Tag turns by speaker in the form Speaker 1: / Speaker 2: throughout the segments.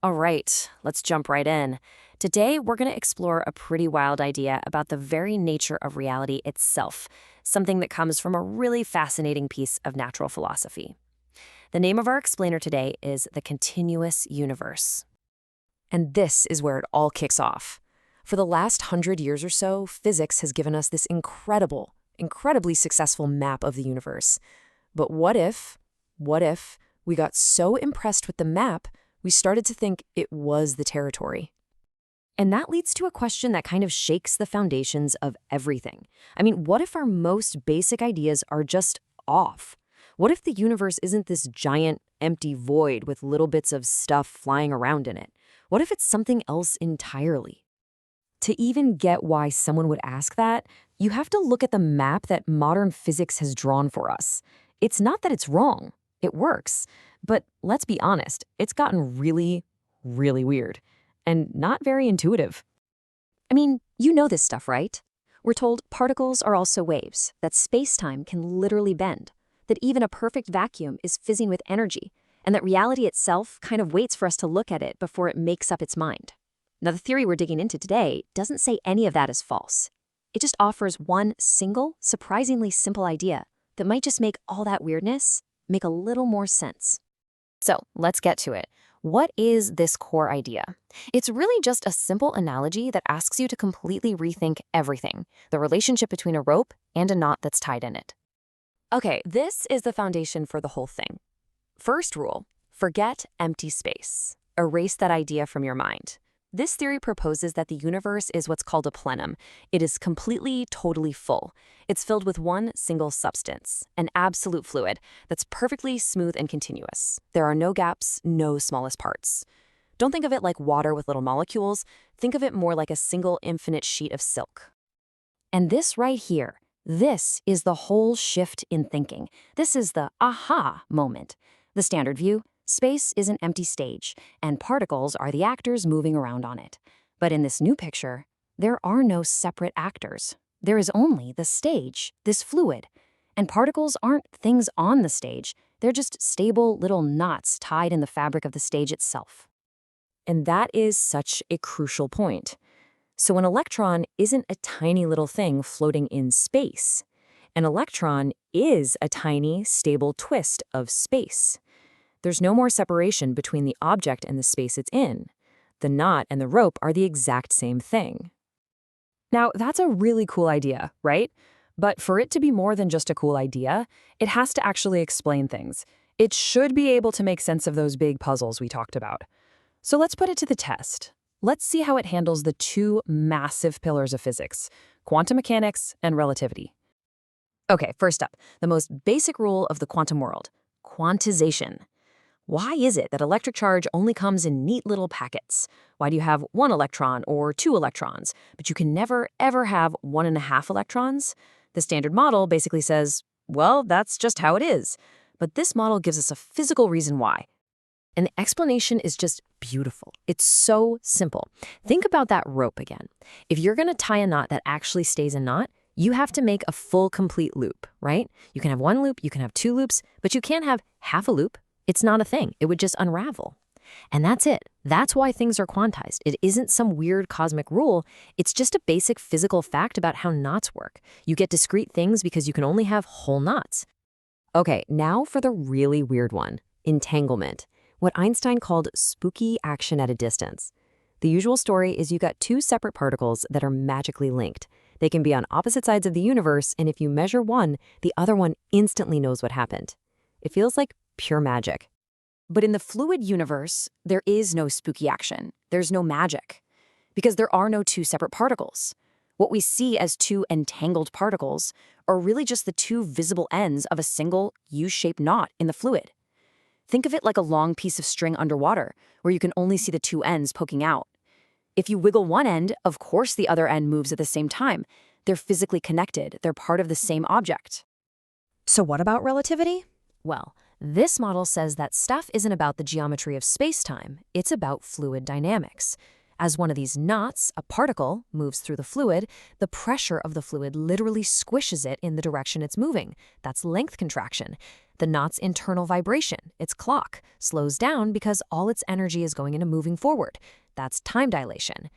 Speaker 1: All right, let's jump right in. Today, we're going to explore a pretty wild idea about the very nature of reality itself, something that comes from a really fascinating piece of natural philosophy. The name of our explainer today is the continuous universe. And this is where it all kicks off. For the last 100 years or so, physics has given us this incredibly successful map of the universe. But what if we got so impressed with the map, we started to think it was the territory? And that leads to a question that kind of shakes the foundations of everything. I mean, what if our most basic ideas are just off? What if the universe isn't this giant, empty void with little bits of stuff flying around in it? What if it's something else entirely? To even get why someone would ask that, you have to look at the map that modern physics has drawn for us. It's not that it's wrong. It works. But let's be honest, it's gotten really weird and not very intuitive.
Speaker 2: I mean, you know this stuff, right? We're told particles are also waves, that space-time can literally bend, that even a perfect vacuum is fizzing with energy, and that reality itself kind of waits for us to look at it before it makes up its mind. Now, the theory we're digging into today doesn't say any of that is false. It just offers one single, surprisingly simple idea that might just make all that weirdness make a little more sense.
Speaker 1: So let's get to it. What is this core idea? It's really just a simple analogy that asks you to completely rethink everything, the relationship between a rope and a knot that's tied in it. Okay, this is the foundation for the whole thing. First rule, forget empty space. Erase that idea from your mind. This theory proposes that the universe is what's called a plenum. It is completely, totally full. It's filled with one single substance, an absolute fluid that's perfectly smooth and continuous. There are no gaps, no smallest parts. Don't think of it like water with little molecules. Think of it more like a single infinite sheet of silk. And this right here, this is the whole shift in thinking. This is the aha moment. The standard view: space is an empty stage, and particles are the actors moving around on it. But in this new picture, there are no separate actors. There is only the stage, this fluid. And particles aren't things on the stage. They're just stable little knots tied in the fabric of the stage itself. And that is such a crucial point. So an electron isn't a tiny little thing floating in space. An electron is a tiny, stable twist of space. There's no more separation between the object and the space it's in. The knot and the rope are the exact same thing. Now, that's a really cool idea, right? But for it to be more than just a cool idea, it has to actually explain things. It should be able to make sense of those big puzzles we talked about. So let's put it to the test. Let's see how it handles the two massive pillars of physics: quantum mechanics and relativity. Okay, first up, the most basic rule of the quantum world: quantization. Why is it that electric charge only comes in neat little packets? Why do you have one electron or two electrons, but you can never, ever have 1.5 electrons? The standard model basically says, well, that's just how it is. But this model gives us a physical reason why. And the explanation is just beautiful. It's so simple. Think about that rope again. If you're going to tie a knot that actually stays a knot, you have to make a full, complete loop, right? You can have one loop, you can have two loops, but you can't have half a loop. It's not a thing. It would just unravel. And that's it. That's why things are quantized. It isn't some weird cosmic rule. It's just a basic physical fact about how knots work. You get discrete things because you can only have whole knots. Okay, now for the really weird one: entanglement. What Einstein called spooky action at a distance. The usual story is you got two separate particles that are magically linked. They can be on opposite sides of the universe, and if you measure one, the other one instantly knows what happened. It feels like pure magic. But in the fluid universe, there is no spooky action. There's no magic, because there are no two separate particles. What we see as two entangled particles are really just the two visible ends of a single U-shaped knot in the fluid. Think of it like a long piece of string underwater, where you can only see the two ends poking out. If you wiggle one end, of course the other end moves at the same time. They're physically connected. They're part of the same object.
Speaker 2: So what about relativity?
Speaker 1: Well, this model says that stuff isn't about the geometry of space-time. It's about fluid dynamics. As one of these knots, a particle, moves through the fluid, the pressure of the fluid literally squishes it in the direction it's moving. That's length contraction. The knot's internal vibration, its clock, slows down because all its energy is going into moving forward. That's time dilation.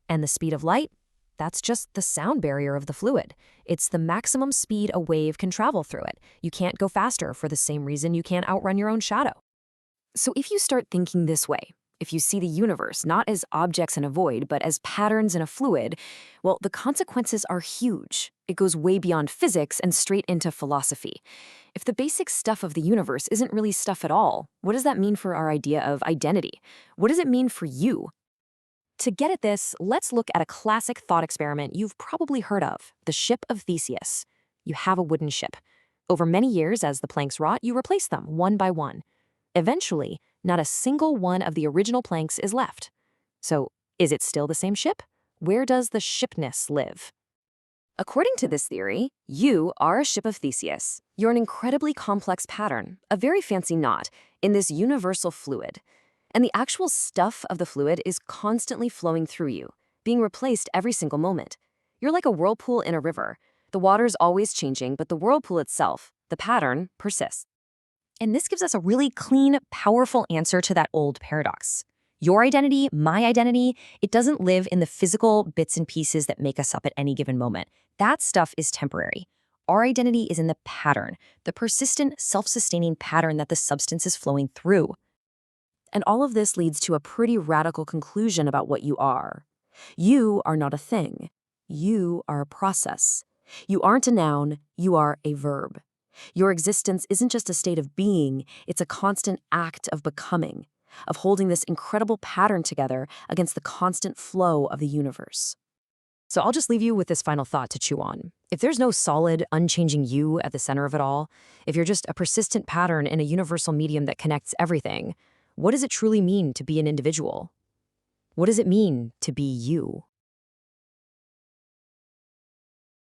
Speaker 1: And the speed of light? That's just the sound barrier of the fluid. It's the maximum speed a wave can travel through it. You can't go faster for the same reason you can't outrun your own shadow. So if you start thinking this way, if you see the universe not as objects in a void, but as patterns in a fluid, well, the consequences are huge. It goes way beyond physics and straight into philosophy. If the basic stuff of the universe isn't really stuff at all, what does that mean for our idea of identity? What does it mean for you? To get at this, let's look at a classic thought experiment you've probably heard of, the ship of Theseus. You have a wooden ship. Over many years, as the planks rot, you replace them one by one. Eventually, not a single one of the original planks is left. So, is it still the same ship? Where does the shipness live? According to this theory, you are a ship of Theseus. You're an incredibly complex pattern, a very fancy knot, in this universal fluid. And the actual stuff of the fluid is constantly flowing through you, being replaced every single moment. You're like a whirlpool in a river. The water's always changing, but the whirlpool itself, the pattern, persists. And this gives us a really clean, powerful answer to that old paradox. Your identity, my identity, it doesn't live in the physical bits and pieces that make us up at any given moment. That stuff is temporary. Our identity is in the pattern, the persistent, self-sustaining pattern that the substance is flowing through. And all of this leads to a pretty radical conclusion about what you are. You are not a thing. You are a process. You aren't a noun, you are a verb. Your existence isn't just a state of being, it's a constant act of becoming, of holding this incredible pattern together against the constant flow of the universe. So I'll just leave you with this final thought to chew on. If there's no solid, unchanging you at the center of it all, if you're just a persistent pattern in a universal medium that connects everything, what does it truly mean to be an individual? What does it mean to be you?